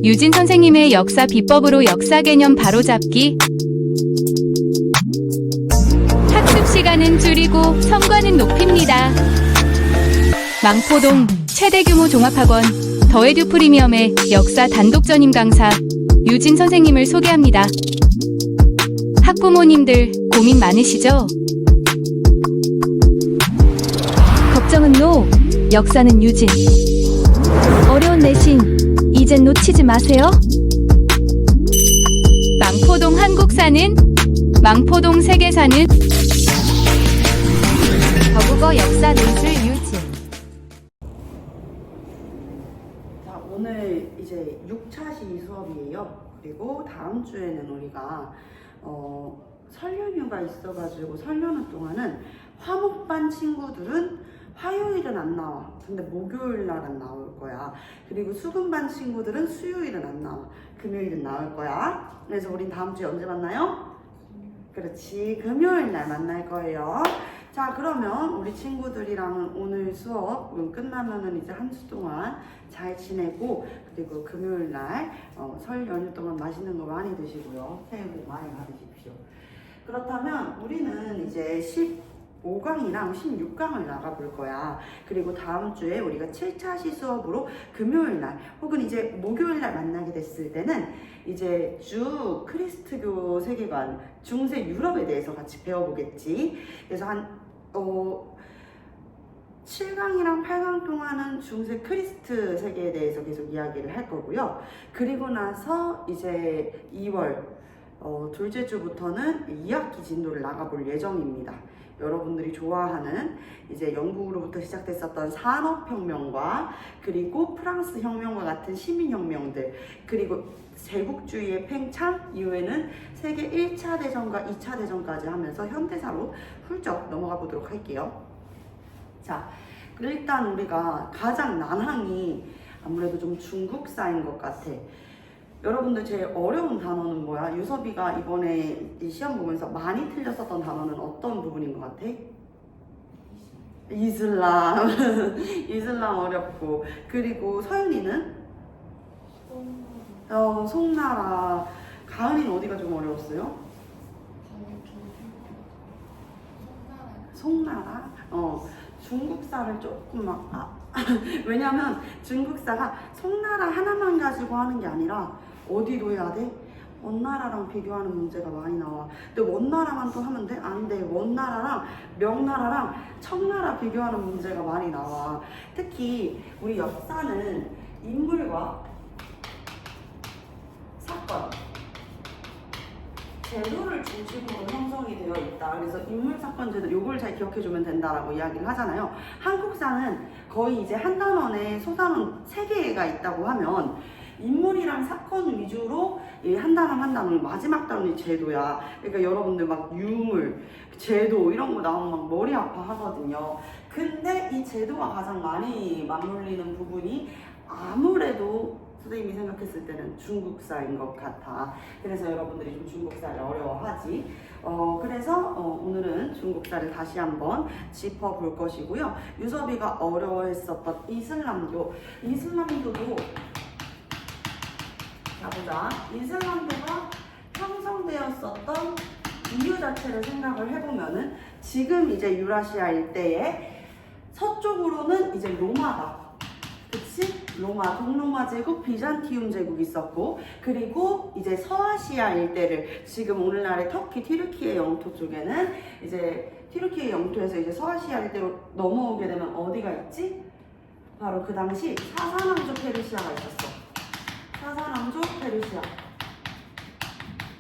유진 선생님의 역사 비법으로 역사 개념 바로잡기. 학습 시간은 줄이고 성과는 높입니다. 망포동 최대 규모 종합학원 더에듀 프리미엄의 역사 단독 전임 강사 유진 선생님을 소개합니다. 학부모님들 고민 많으시죠? 걱정은 노, 역사는 유진. 어려운 내신 이젠 놓치지 마세요. 망포동 한국사는, 망포동 세계사는, 저국어 역사 논술 유진. 자, 오늘 이제 6차 시 수업이에요. 그리고 다음 주에는 우리가 설 연휴가 있어가지고 설 연휴 동안은 화목반 친구들은 화요일은 안 나와. 근데 목요일 날은 나올 거야. 그리고 수금반 친구들은 수요일은 안 나와. 금요일은 나올 거야. 그래서 우린 다음 주에 언제 만나요? 그렇지, 금요일 날 만날 거예요. 자, 그러면 우리 친구들이랑은 오늘 수업 끝나면은 이제 한 주 동안 잘 지내고, 그리고 금요일 날 설 연휴 동안 맛있는 거 많이 드시고요. 새해 복 많이 받으십시오. 그렇다면 우리는 이제 15강이랑 16강을 나가볼 거야. 그리고 다음 주에 우리가 7차 시 수업으로 금요일 날 혹은 이제 목요일 날 만나게 됐을 때는 이제 쭉 크리스트교 세계관, 중세 유럽에 대해서 같이 배워보겠지. 그래서 한 7강이랑 8강 동안은 중세 크리스트 세계에 대해서 계속 이야기를 할 거고요. 그리고 나서 이제 2월 둘째 주부터는 2학기 진도를 나가볼 예정입니다. 여러분들이 좋아하는 이제 영국으로부터 시작됐었던 산업혁명과 그리고 프랑스 혁명과 같은 시민혁명들, 그리고 제국주의의 팽창 이후에는 세계 1차 대전과 2차 대전까지 하면서 현대사로 훌쩍 넘어가 보도록 할게요. 자, 일단 우리가 가장 난항이 아무래도 좀 중국사인 것 같아. 여러분들 제일 어려운 단어는 뭐야? 유섭이가 이번에 이 시험 보면서 많이 틀렸었던 단어는 어떤 부분인 것 같아? 이슬람. 이슬람 어렵고, 그리고 서윤이는? 송나라. 가은이는 어디가 좀 어려웠어요? 송나라? 중국사를 조금 왜냐면 중국사가 송나라 하나만 가지고 하는 게 아니라 어디로 해야 돼? 원나라랑 비교하는 문제가 많이 나와. 근데 원나라만 또 하면 돼? 안 돼. 원나라랑 명나라랑 청나라 비교하는 문제가 많이 나와. 특히 우리 역사는 인물과 사건, 제도를 중심으로 형성이 되어 있다. 그래서 인물, 사건, 제도, 요걸 잘 기억해주면 된다라고 이야기를 하잖아요. 한국사는 거의 이제 한 단원에 소단원 3개가 있다고 하면 인물이랑 사건 위주로 한 단원 한 단원, 마지막 단원이 제도야. 그러니까 여러분들 막 유물, 제도 이런 거 나오면 막 머리 아파 하거든요. 근데 이 제도가 가장 많이 맞물리는 부분이 아무래도 선생님이 생각했을 때는 중국사인 것 같아. 그래서 여러분들이 좀 중국사를 어려워하지. 그래서 오늘은 중국사를 다시 한번 짚어볼 것이고요. 유섭이가 어려워했었던 이슬람교. 이슬람교도 자보자. 이슬람교가 형성되었었던 이유 자체를 생각을 해보면은 지금 이제 유라시아 일대에 서쪽으로는 이제 로마가, 그치? 로마, 동로마 제국, 비잔티움 제국이 있었고, 그리고 이제 서아시아 일대를 지금 오늘날의 터키, 튀르키예 영토 쪽에는 이제 튀르키예 영토에서 이제 서아시아 일대로 넘어오게 되면 어디가 있지? 바로 그 당시 사사왕조 페르시아가 있었어. 사사왕조 페르시아.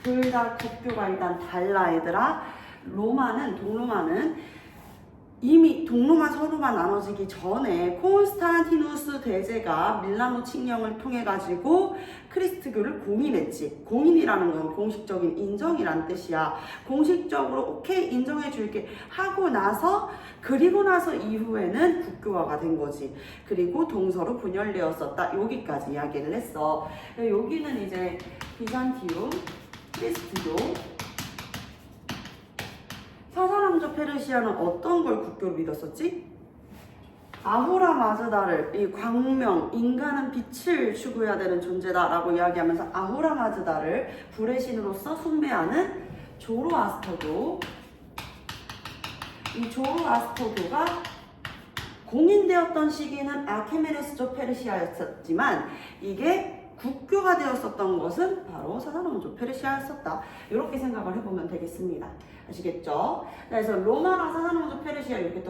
둘 다 국교가 일단 달라, 얘들아. 로마는, 동로마는 이미 동로마 서로마 나눠지기 전에 콘스탄티누스 대제가 밀라노 칙령을 통해 가지고 크리스트교를 공인했지. 공인이라는 건 공식적인 인정이란 뜻이야. 공식적으로 오케이 인정해 줄게 하고 나서, 그리고 나서 이후에는 국교화가 된 거지. 그리고 동서로 분열되었었다. 여기까지 이야기를 했어. 여기는 이제 비잔티움, 크리스트교, 사사왕조 페르시아는 어떤 걸 국교로 믿었었지? 아후라 마즈다를 이 광명, 인간은 빛을 추구해야 되는 존재다라고 이야기하면서 아후라 마즈다를 불의 신으로서 숭배하는 조로아스터교. 이 조로아스터교가 공인되었던 시기는 아케메네스조 페르시아였었지만 이게 국교가 되었었던 것은 바로 사사노조 페르시아였었다. 이렇게 생각을 해보면 되겠습니다. 아시겠죠? 그래서 로마랑 사사노조 페르시아 이렇게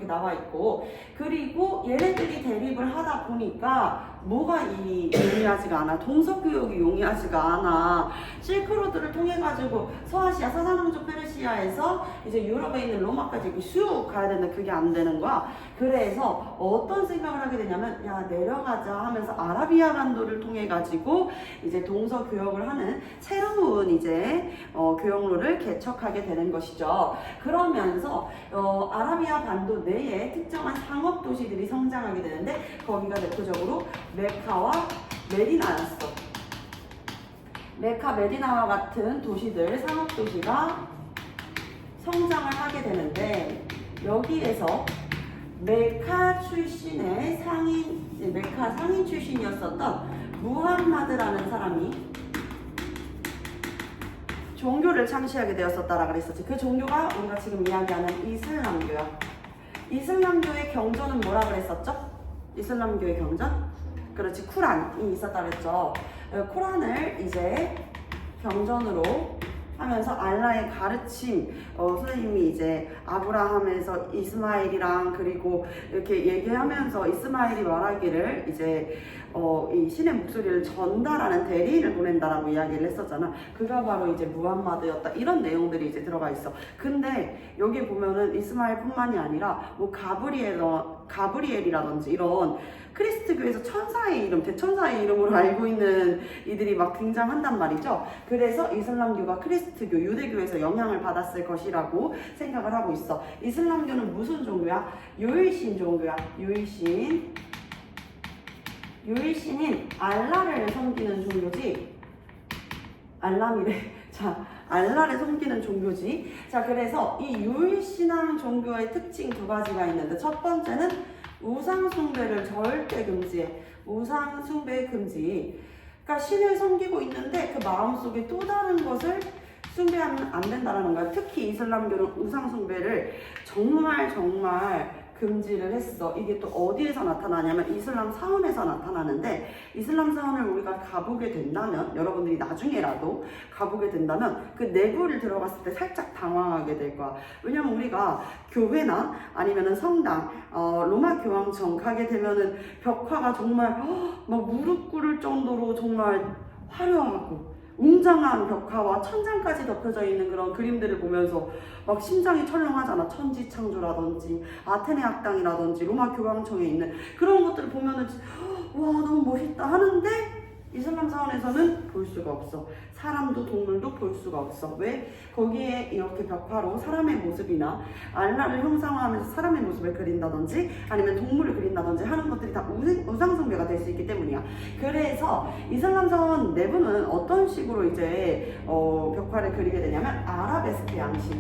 나와 있고, 그리고 얘네들이 대립을 하다 보니까 뭐가 용이하지가 않아. 동서교역이 용이하지가 않아. 실크로드를 통해 가지고 서아시아, 사사노조 페르시아에서 이제 유럽에 있는 로마까지 쑥 가야 되는데 그게 안 되는 거야. 그래서 어떤 생각을 하게 되냐면, 야, 내려가자 하면서 아라비아 반도를 통해 가지고 이제 동서교역을 하는 새로운 이제 교역로를 개척하게 되는 것이죠. 그러면서 아라비아 반도 내에 특정한 상업 도시들이 성장하게 되는데, 거기가 대표적으로 메카와 메디나였어. 메카, 메디나와 같은 도시들, 상업 도시가 성장을 하게 되는데, 여기에서 메카 출신의 메카 상인 출신이었었던 무함마드라는 사람이 종교를 창시하게 되었었다라고 그랬었지. 그 종교가 우리가 지금 이야기하는 이슬람교야. 이슬람교의 경전은 뭐라 그랬었죠? 이슬람교의 경전? 그렇지, 쿠란이 있었다 그랬죠. 쿠란을 이제 경전으로 하면서 알라의 가르침, 선생님이 이제 아브라함에서 이스마엘이랑 그리고 이렇게 얘기하면서 이스마엘이 말하기를 이제 이 신의 목소리를 전달하는 대리인을 보낸다라고 이야기를 했었잖아. 그가 바로 이제 무함마드였다. 이런 내용들이 이제 들어가 있어. 근데 여기 보면은 이스마엘뿐만이 아니라 뭐 가브리엘이라든지 이런 크리스트교에서 천사의 이름, 대천사의 이름으로 알고 있는 이들이 막 등장한단 말이죠. 그래서 이슬람교가 크리스트교, 유대교에서 영향을 받았을 것이라고 생각을 하고 있어. 이슬람교는 무슨 종교야? 유일신 종교야. 유일신인 알라를 섬기는 종교지. 알람이래. 자, 알라를 섬기는 종교지. 자, 그래서 이 유일신앙 종교의 특징 두 가지가 있는데, 첫 번째는 우상숭배를 절대 금지해. 우상숭배 금지. 그러니까 신을 섬기고 있는데 그 마음속에 또 다른 것을 숭배하면 안 된다는 거야. 특히 이슬람교는 우상숭배를 정말 금지를 했어. 이게 또 어디에서 나타나냐면 이슬람 사원에서 나타나는데, 이슬람 사원을 우리가 가보게 된다면, 여러분들이 나중에라도 가보게 된다면 그 내부를 들어갔을 때 살짝 당황하게 될 거야. 왜냐면 우리가 교회나 아니면은 성당, 로마 교황청 가게 되면은 벽화가 정말 막 무릎 꿇을 정도로 정말 화려하고 웅장한 벽화와 천장까지 덮여져 있는 그런 그림들을 보면서 막 심장이 철렁하잖아. 천지창조라든지 아테네 학당이라든지 로마 교황청에 있는 그런 것들을 보면은 와, 너무 멋있다 하는데, 이슬람 사원에서는 볼 수가 없어. 사람도 동물도 볼 수가 없어. 왜? 거기에 이렇게 벽화로 사람의 모습이나 알라를 형상화하면서 사람의 모습을 그린다든지 아니면 동물을 그린다든지 하는 것들이 다 우상숭배가 될 수 있기 때문이야. 그래서 이슬람 사원 내부는 어떤 식으로 이제 벽화를 그리게 되냐면 아라베스크 양식.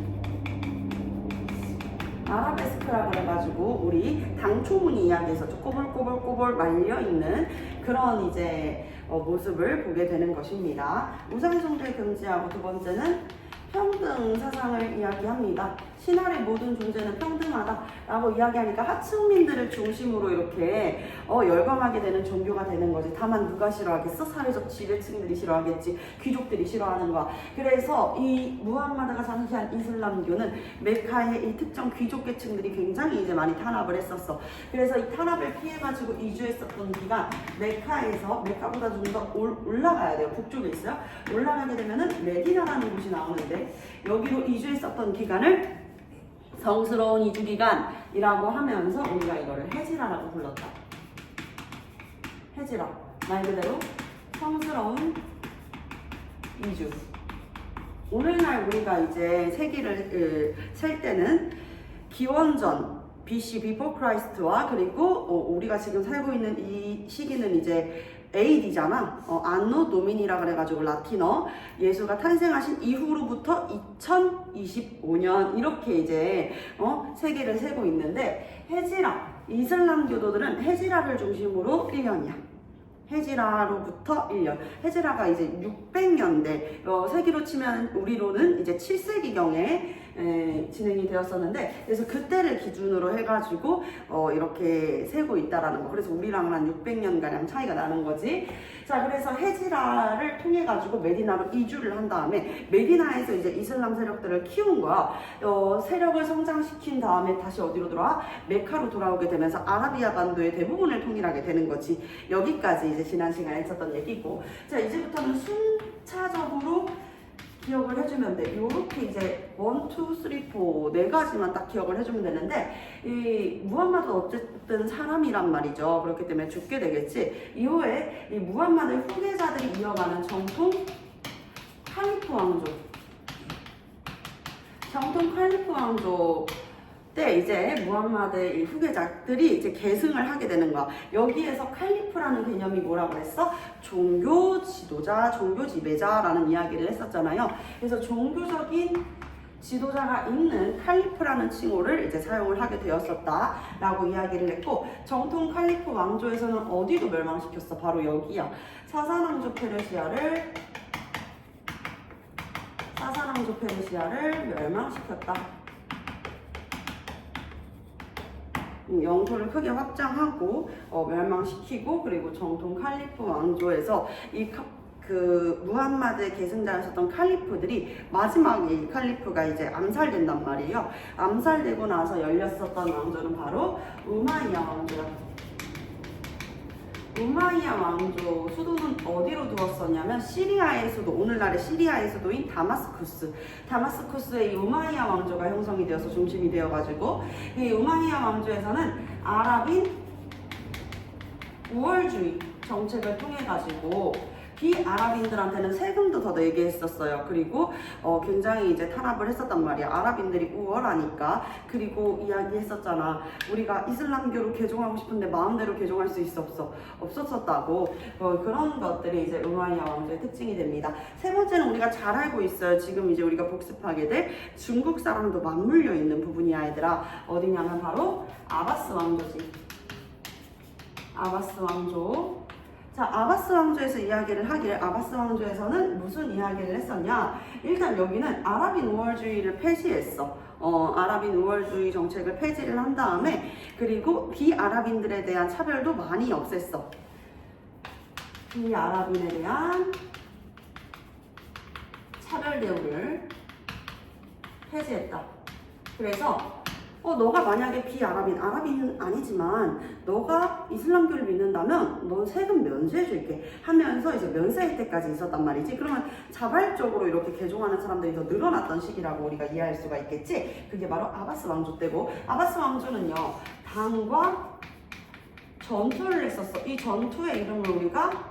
아라베스크라고 해가지고 우리 당초무늬 이야기에서 꼬불꼬불 말려있는 그런 이제 모습을 보게 되는 것입니다. 우상숭배 금지하고, 두 번째는 평등 사상을 이야기합니다. 신화의 모든 존재는 평등하다라고 이야기하니까 하층민들을 중심으로 이렇게 열광하게 되는 종교가 되는 거지. 다만 누가 싫어하겠어? 사회적 지배층들이 싫어하겠지. 귀족들이 싫어하는 거야. 그래서 이 무함마드가 창시한 이슬람교는 메카의 이 특정 귀족 계층들이 굉장히 이제 많이 탄압을 했었어. 그래서 이 탄압을 피해가지고 이주했었던 기간, 메카보다 좀 더 올라가야 돼요. 북쪽에 있어요. 올라가게 되면은 메디나라는 곳이 나오는데, 여기로 이주했었던 기간을 성스러운 이주 기간이라고 하면서 우리가 이거를 헤지라라고 불렀다. 헤지라, 말 그대로 성스러운 이주. 오늘날 우리가 이제 세기를 셀 때는 기원전 BC, Before Christ와 그리고 우리가 지금 살고 있는 이 시기는 이제 AD잖아. 안노 도미니라 그래가지고 라틴어 예수가 탄생하신 이후로부터 2025년 이렇게 이제 세계를 세고 있는데 헤지라 이슬람교도들은 헤지라를 중심으로 1년이야. 헤지라로부터 1년. 헤지라가 이제 600년대, 세기로 치면 우리로는 이제 7세기경에 진행이 되었었는데, 그래서 그때를 기준으로 해가지고 이렇게 세고 있다라는 거. 그래서 우리랑은 한 600년가량 차이가 나는 거지. 자, 그래서 헤지라를 통해 가지고 메디나로 이주를 한 다음에 메디나에서 이제 이슬람 세력들을 키운 거야. 세력을 성장시킨 다음에 다시 어디로 돌아와? 메카로 돌아오게 되면서 아라비아 반도의 대부분을 통일하게 되는 거지. 여기까지 이제 지난 시간에 했었던 얘기고. 자, 이제부터는 순차적으로 기억을 해주면 돼. 요렇게 이제 1, 2, 3, 4 네 가지만 딱 기억을 해주면 되는데, 이 무함마드 어쨌든 사람이란 말이죠. 그렇기 때문에 죽게 되겠지. 이후에 이 무함마드의 후계자들이 이어가는 정통 칼리프 왕조. 정통 칼리프 왕조 때 이제 무함마드의 이 후계자들이 이제 계승을 하게 되는 거야. 여기에서 칼리프라는 개념이 뭐라고 했어? 종교 지도자, 종교 지배자라는 이야기를 했었잖아요. 그래서 종교적인 지도자가 있는 칼리프라는 칭호를 이제 사용을 하게 되었었다라고 이야기를 했고, 정통 칼리프 왕조에서는 어디도 멸망시켰어? 바로 여기야. 사사왕조 페르시아를 멸망시켰다. 영토를 크게 확장하고 멸망시키고, 그리고 정통 칼리프 왕조에서 그 무함마드의 계승자였었던 칼리프들이 마지막에 이 칼리프가 이제 암살된단 말이에요. 암살되고 나서 열렸었던 왕조는 바로 우마이야 왕조야. 우마이야 왕조 수도는 어디로 두었었냐면 시리아의 수도, 오늘날의 시리아의 수도인 다마스쿠스에 이 우마이야 왕조가 형성이 되어서 중심이 되어가지고, 이 우마이야 왕조에서는 아랍인 우월주의 정책을 통해가지고 비아랍인들한테는 세금도 더 내게 했었어요. 그리고 굉장히 이제 탄압을 했었단 말이야. 아랍인들이 우월하니까. 그리고 이야기했었잖아. 우리가 이슬람교로 개종하고 싶은데 마음대로 개종할 수 있어 없어? 없었었다고. 그런 것들이 이제 우마이야 왕조의 특징이 됩니다. 세 번째는 우리가 잘 알고 있어요. 지금 이제 우리가 복습하게 될 중국 사람도 맞물려 있는 부분이야, 얘들아. 어디냐면 바로 아바스 왕조지. 아바스 왕조. 자, 아바스 왕조에서 이야기를 하길, 아바스 왕조에서는 무슨 이야기를 했었냐? 일단 여기는 아랍인 우월주의를 폐지했어. 아랍인 우월주의 정책을 폐지를 한 다음에, 그리고 비아랍인들에 대한 차별도 많이 없앴어. 비아랍인에 대한 차별 대우를 폐지했다. 그래서 너가 만약에 아랍인은 아니지만 너가 이슬람교를 믿는다면 넌 세금 면제해줄게 하면서 이제 면세 혜택까지 있었단 말이지. 그러면 자발적으로 이렇게 개종하는 사람들이 더 늘어났던 시기라고 우리가 이해할 수가 있겠지. 그게 바로 아바스 왕조 때고, 아바스 왕조는요, 당과 전투를 했었어. 이 전투의 이름을 우리가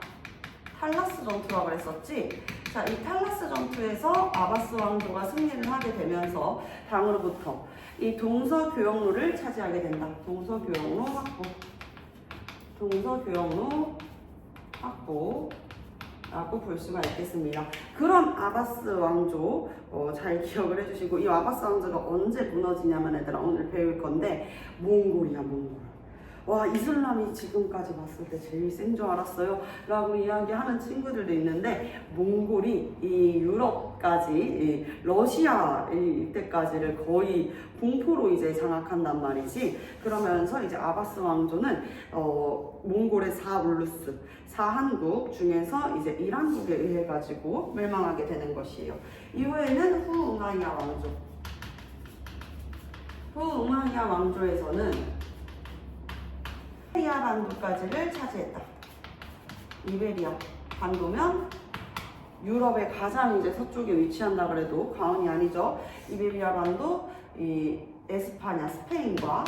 탈라스 전투라고 했었지. 자, 이 탈라스 전투에서 아바스 왕조가 승리를 하게 되면서 당으로부터 이 동서교역로를 차지하게 된다. 동서교역로 확보라고 볼 수가 있겠습니다. 그런 아바스 왕조 잘 기억을 해주시고, 이 아바스 왕조가 언제 무너지냐면 얘들아 오늘 배울 건데, 몽골이야, 몽골. 와, 이슬람이 지금까지 봤을 때 제일 센 줄 알았어요 라고 이야기하는 친구들도 있는데, 몽골이 이 유럽까지, 이 러시아 이때까지를 거의 공포로 이제 장악한단 말이지. 그러면서 이제 아바스 왕조는 몽골의 사울루스, 사한국 중에서 이제 이란국에 의해 가지고 멸망하게 되는 것이에요. 이후에는 후우마이야 왕조. 후우마이야 왕조에서는 이베리아 반도까지를 차지했다. 이베리아 반도면 유럽의 가장 이제 서쪽에 위치한다 그래도 과언이 아니죠. 이베리아 반도, 이 에스파냐, 스페인과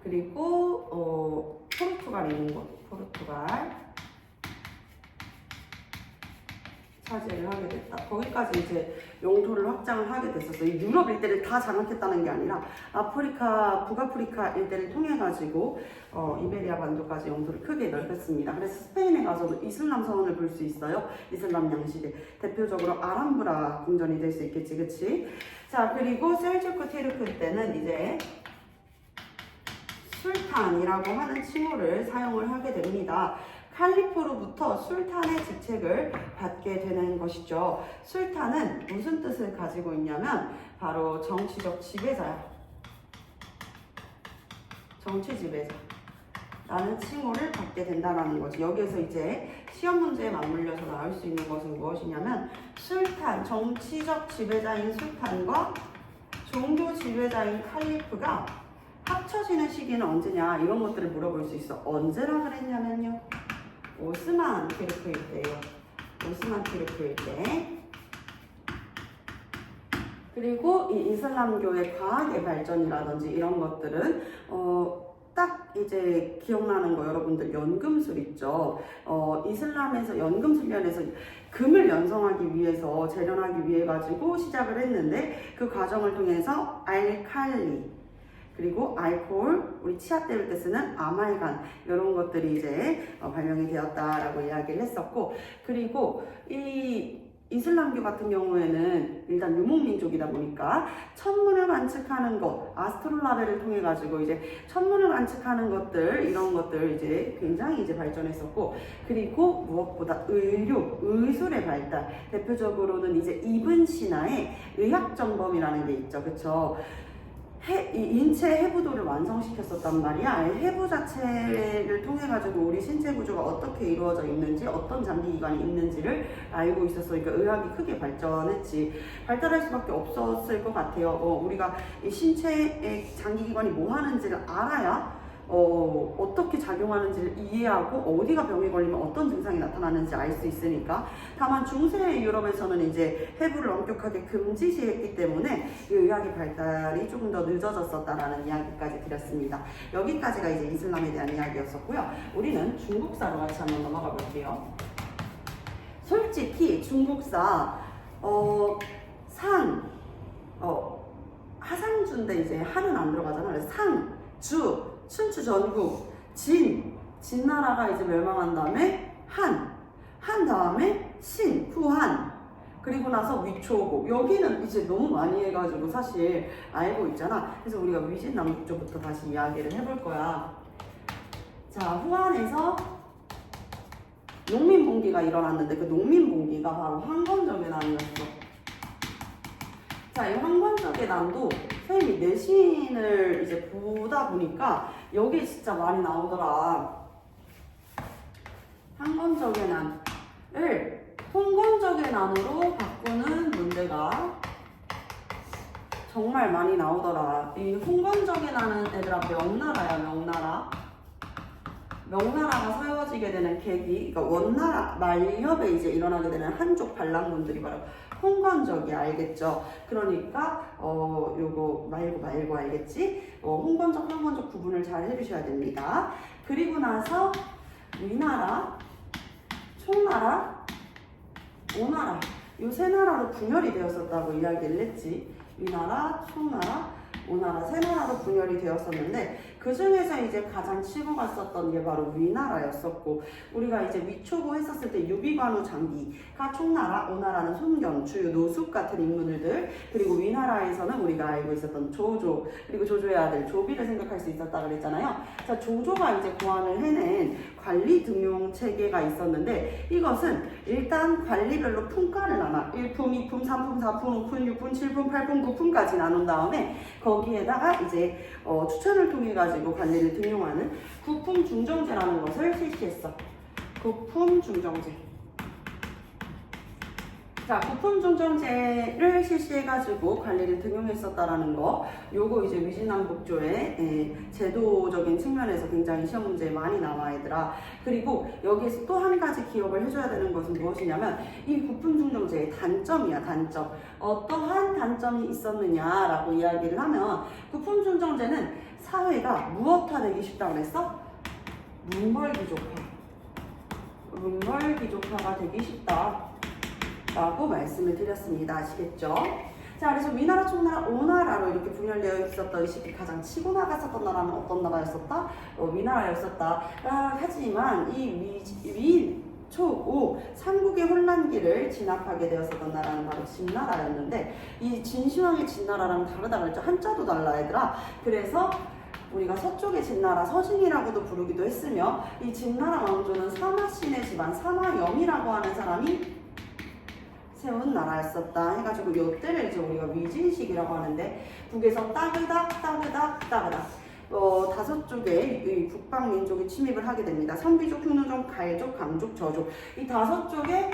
그리고 포르투갈 있는 곳, 포르투갈. 차지를 하게 됐다. 거기까지 이제 영토를 확장을 하게 됐었어요. 이 유럽 일대를 다 장악했다는 게 아니라 아프리카, 북아프리카 일대를 통해 가지고 이베리아 반도까지 영토를 크게 넓혔습니다. 그래서 스페인에 가서도 이슬람 서원을 볼 수 있어요. 이슬람 양시대. 대표적으로 아람브라 궁전이 될 수 있겠지, 그치? 자, 그리고 셀주크 티르크 때는 이제 술탄이라고 하는 칭호를 사용을 하게 됩니다. 칼리프로부터 술탄의 직책을 받게 되는 것이죠. 술탄은 무슨 뜻을 가지고 있냐면 바로 정치적 지배자야. 정치 지배자 라는 칭호를 받게 된다는 거지. 여기에서 이제 시험 문제에 맞물려서 나올 수 있는 것은 무엇이냐면 술탄, 정치적 지배자인 술탄과 종교 지배자인 칼리프가 합쳐지는 시기는 언제냐, 이런 것들을 물어볼 수 있어. 언제라 그랬냐면요, 오스만 투르크일 때예요. 오스만 투르크일 때. 그리고 이 이슬람교의 과학의 발전이라든지 이런 것들은 딱 이제 기억나는 거, 여러분들 연금술 있죠. 이슬람에서 연금술련에서 금을 연성하기 위해서, 재련하기 위해 가지고 시작을 했는데, 그 과정을 통해서 알칼리, 그리고 알코올, 우리 치아 때울 때 쓰는 아말간, 이런 것들이 이제 발명이 되었다라고 이야기를 했었고, 그리고 이 이슬람교 같은 경우에는 일단 유목민족이다 보니까 천문을 관측하는 것, 아스트롤라베를 통해 가지고 이제 천문을 관측하는 것들, 이런 것들 이제 굉장히 이제 발전했었고, 그리고 무엇보다 의료, 의술의 발달, 대표적으로는 이제 이븐 시나의 의학점검이라는 게 있죠, 그쵸? 이 인체 해부도를 완성시켰었단 말이야. 해부 자체를 통해 가지고 우리 신체 구조가 어떻게 이루어져 있는지, 어떤 장기기관이 있는지를 알고 있었어. 그러니까 의학이 크게 발전했지. 발달할 수밖에 없었을 것 같아요. 우리가 이 신체의 장기기관이 뭐 하는지를 알아야 어떻게 작용하는지를 이해하고 어디가 병에 걸리면 어떤 증상이 나타나는지 알 수 있으니까. 다만 중세 유럽에서는 이제 해부를 엄격하게 금지시했기 때문에 이 의학의 발달이 조금 더 늦어졌었다라는 이야기까지 드렸습니다. 여기까지가 이제 이슬람에 대한 이야기였었고요. 우리는 중국사로 같이 한번 넘어가 볼게요. 솔직히 중국사 하상주인데 이제 한은 안 들어가잖아. 그래서 상, 주, 춘추 전국, 진나라가 이제 멸망한 다음에 한 다음에 신, 후한, 그리고 나서 위초고. 여기는 이제 너무 많이 해가지고 사실 알고 있잖아. 그래서 우리가 위진남북조부터 다시 이야기를 해볼 거야. 자, 후한에서 농민봉기가 일어났는데 그 농민봉기가 바로 황건적의 난이었어. 자, 이 황건적의 난도 선생님이 내신을 이제 보다 보니까 여기 진짜 많이 나오더라. 황건적의 난을 홍건적의 난으로 바꾸는 문제가 정말 많이 나오더라. 이 홍건적의 난은 얘들아 명나라야, 명나라. 명나라가 세워지게 되는 계기, 그러니까 원나라 말엽에 이제 일어나게 되는 한족 반란군들이 바로 홍건적이, 알겠죠? 그러니까 요거 말고 알겠지? 홍건적, 황건적 구분을 잘 해주셔야 됩니다. 그리고 나서 위나라, 총나라, 오나라, 요 세 나라로 분열이 되었었다고 이야기를 했지. 위나라, 총나라, 오나라 세 나라로 분열이 되었었는데, 그 중에서 이제 가장 치고 갔었던 게 바로 위나라였었고, 우리가 이제 위초고 했었을 때 유비관우 장기가 총나라, 오나라는 손견, 주요 노숙 같은 인물들, 그리고 위나라에서는 우리가 알고 있었던 조조, 그리고 조조의 아들 조비를 생각할 수 있었다 그랬잖아요. 자, 조조가 이제 고안을 해낸 관리 등용 체계가 있었는데, 이것은 일단 관리별로 품가를 나눠 1품, 2품, 3품, 4품, 5품, 6품, 7품, 8품, 9품까지 나눈 다음에 거기에다가 이제 추천을 통해 가지고 관리를 등용하는 구품 중정제라는 것을 실시했어. 구품 중정제. 자, 구품 중정제를 실시해가지고 관리를 등용했었다라는 거, 요거 이제 위진남북조의 제도적인 측면에서 굉장히 시험 문제에 많이 나와 얘들아. 그리고 여기에서 또 한 가지 기억을 해줘야 되는 것은 무엇이냐면, 이 구품 중정제의 단점이야, 단점. 어떠한 단점이 있었느냐라고 이야기를 하면, 구품 중정제는 사회가 무엇화되기 쉽다고 그랬어? 문벌귀족화. 문벌귀족화가 되기 쉽다. 라고 말씀을 드렸습니다. 아시겠죠? 자, 그래서 위나라, 총나라, 오나라로 이렇게 분열되어 있었던 시기 가장 치고 나갔었던 나라는 어떤 나라였었다? 위나라였었다. 하지만 이 초, 오, 삼국의 혼란기를 진압하게 되었었던 나라는 바로 진나라였는데 이 진시황의 진나라랑 다르다 그랬죠. 한자도 달라 얘들아. 그래서 우리가 서쪽의 진나라 서진이라고도 부르기도 했으며 이 진나라 왕조는 사마신의 집안 사마염이라고 하는 사람이 세운 나라였었다 해가지고 요때를 이제 우리가 위진식이라고 하는데 북에서 따그닥 다섯 쪽의 이 북방 민족이 침입을 하게 됩니다. 선비족, 흉노족, 갈족, 강족, 저족 이 다섯 쪽의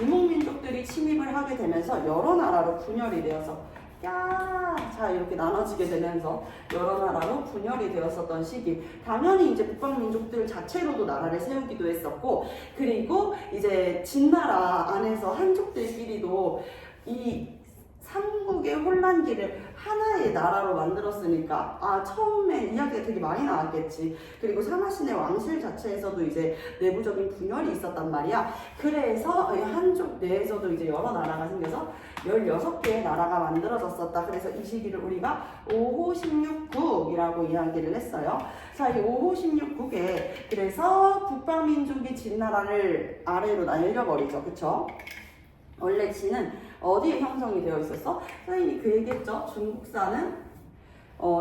이목민족들이 침입을 하게 되면서 여러 나라로 분열이 되어서 자 이렇게 나눠지게 되면서 여러 나라로 분열이 되었었던 시기. 당연히 이제 북방 민족들 자체로도 나라를 세우기도 했었고, 그리고 이제 진나라 안에서 한족들끼리도 이 삼국의 혼란기를 하나의 나라로 만들었으니까 처음에 이야기가 되게 많이 나왔겠지. 그리고 사마신의 왕실 자체에서도 이제 내부적인 분열이 있었단 말이야. 그래서 한족 내에서도 이제 여러 나라가 생겨서 16개의 나라가 만들어졌었다. 그래서 이 시기를 우리가 5호 16국이라고 이야기를 했어요. 자, 이 5호 16국에 그래서 북방민족이 진나라를 아래로 날려버리죠. 그쵸? 원래 진은 어디에 형성이 되어 있었어? 선생님이 그 얘기했죠. 중국사는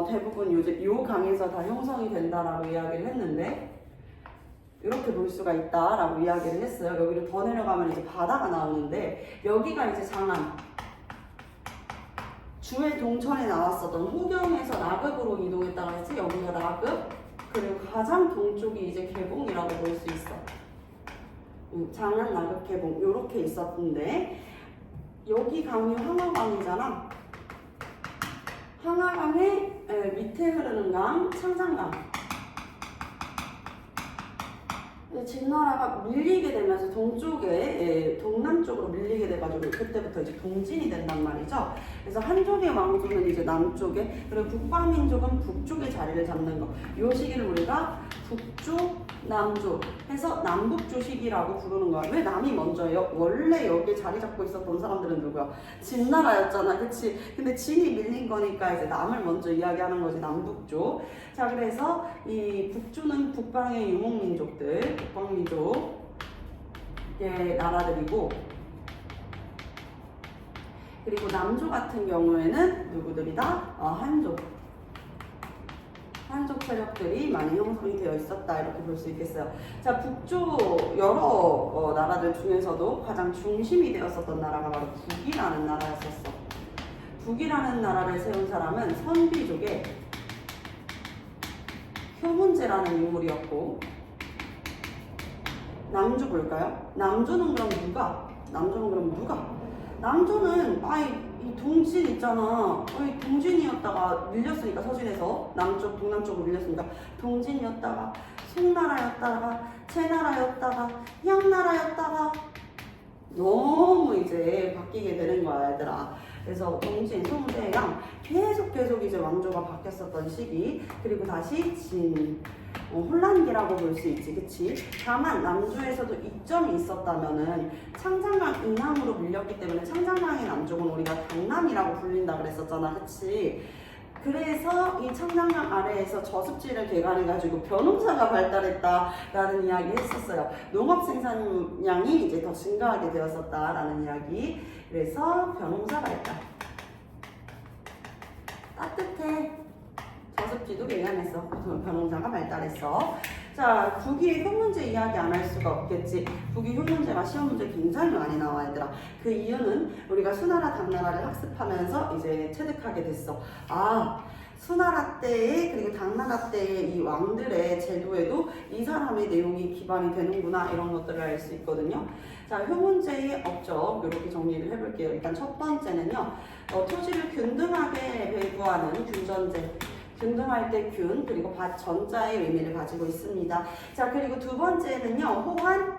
대부분 요 강에서 다 형성이 된다라고 이야기를 했는데 이렇게 볼 수가 있다라고 이야기를 했어요. 여기를 더 내려가면 이제 바다가 나오는데 여기가 이제 장안. 주의 동천에 나왔었던 호경에서 나급으로 이동했다고 했지. 여기가 나급. 그리고 가장 동쪽이 이제 개봉이라고 볼 수 있어. 장안, 나급, 개봉 요렇게 있었는데 여기 강이 황하강이잖아. 황하강의 밑에 흐르는 강, 창산강. 진나라가 밀리게 되면서 동쪽에 동남쪽으로 밀리게 돼가지고 그때부터 이제 동진이 된단 말이죠. 그래서 한족의 왕조는 이제 남쪽에, 그리고 북방민족은 북쪽에 자리를 잡는 거. 요 시기를 우리가 북조, 남조 해서 남북조 시기라고 부르는 거야. 왜 남이 먼저예요? 원래 여기에 자리 잡고 있었던 사람들은 누구야? 진나라였잖아, 그치? 근데 진이 밀린 거니까 이제 남을 먼저 이야기하는 거지, 남북조. 자, 그래서 이 북조는 북방의 유목민족들, 북방민족의 나라들이고, 그리고 남조 같은 경우에는 누구들이다? 한족. 한족 세력들이 많이 형성이 되어 있었다 이렇게 볼 수 있겠어요. 자, 북조 여러 나라들 중에서도 가장 중심이 되었었던 나라가 바로 북이라는 나라였었어. 북이라는 나라를 세운 사람은 선비족의 효문제라는 인물이었고, 남조 볼까요? 남조는 그럼 누가? 남조는 이 동진 있잖아. 동진이었다가 밀렸으니까 서진에서 남쪽, 동남쪽으로 밀렸으니까 동진이었다가 송나라였다가 채나라였다가 향나라였다가 너무 이제 바뀌게 되는 거야, 얘들아. 그래서 동진, 송대, 양 계속 이제 왕조가 바뀌었었던 시기. 그리고 다시 진, 혼란기라고 볼 수 있지, 그치? 다만 남조에서도 이점이 있었다면은 창장강 이남으로 밀렸기 때문에 창장강의 남쪽은 우리가 강남이라고 불린다 그랬었잖아, 그치? 그래서 이 창장강 아래에서 저습지를 개간해가지고 벼농사가 발달했다라는 이야기 했었어요. 농업 생산량이 이제 더 증가하게 되었었다라는 이야기. 그래서 벼농사 발달. 따뜻해. 저습지도 개간했어. 벼농사가 발달했어. 자, 국이 효문제 이야기 안 할 수가 없겠지. 국이 효문제가 시험 문제 굉장히 많이 나와, 얘들아. 그 이유는 우리가 수나라, 당나라를 학습하면서 이제 체득하게 됐어. 수나라 때에 그리고 당나라 때의 이 왕들의 제도에도 이 사람의 내용이 기반이 되는구나, 이런 것들을 알 수 있거든요. 자, 효문제의 업적 이렇게 정리를 해볼게요. 일단 첫 번째는요, 토지를 균등하게 배부하는 균전제. 균등할 때 균, 그리고 밭 전자의 의미를 가지고 있습니다. 자, 그리고 두 번째는요, 호환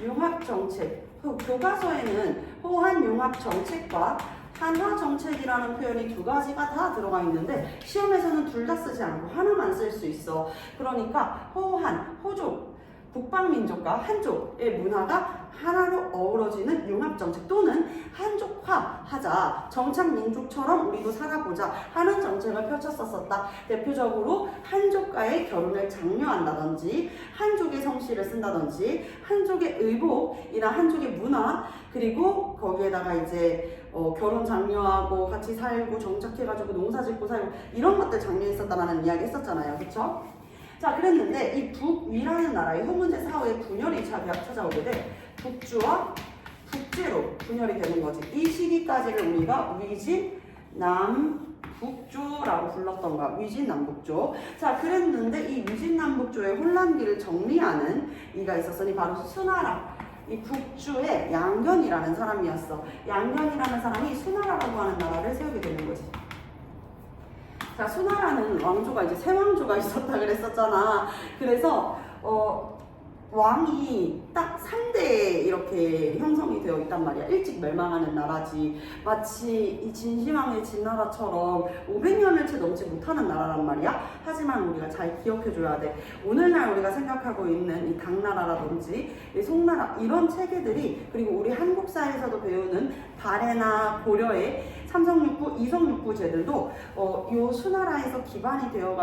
융합 정책. 교과서에는 호환 융합 정책과 한화 정책이라는 표현이 두 가지가 다 들어가 있는데 시험에서는 둘 다 쓰지 않고 하나만 쓸 수 있어. 그러니까 호환, 호족, 북방민족과 한족의 문화가 하나로 어우러지는 융합정책 또는 한족화하자, 정착민족처럼 우리도 살아보자 하는 정책을 펼쳤었다. 대표적으로 한족과의 결혼을 장려한다든지 한족의 성씨를 쓴다든지 한족의 의복이나 한족의 문화, 그리고 거기에다가 이제 결혼 장려하고 같이 살고 정착해가지고 농사짓고 살고 이런 것들 장려했었다라는 이야기 했었잖아요. 그쵸? 자, 그랬는데 이 북위라는 나라의 후문제 사후에 분열이 찾아오게 돼 북주와 북제로 분열이 되는 거지. 이 시기까지를 우리가 위진 남북조라고 불렀던 거야. 위진 남북조. 자, 그랬는데 이 위진 남북조의 혼란기를 정리하는 이가 있었으니 바로 수나라. 이 북주의 양견이라는 사람이었어. 양견이라는 사람이 수나라라고 하는 나라를 세우게 되는 거지. 자, 수나라는 왕조가 이제 세 왕조가 있었다 그랬었잖아. 그래서 왕이 딱 3대에 이렇게 형성이 되어 있단 말이야. 일찍 멸망하는 나라지. 마치 이 진시황의 진나라처럼 500년을 채 넘지 못하는 나라란 말이야. 하지만 우리가 잘 기억해줘야 돼. 오늘날 우리가 생각하고 있는 이 당나라라든지 이 송나라 이런 체계들이, 그리고 우리 한국사에서도 배우는 발해나 고려의 삼성육부, 이성육부 제들도 요 수나라에서 기반이 되어가지고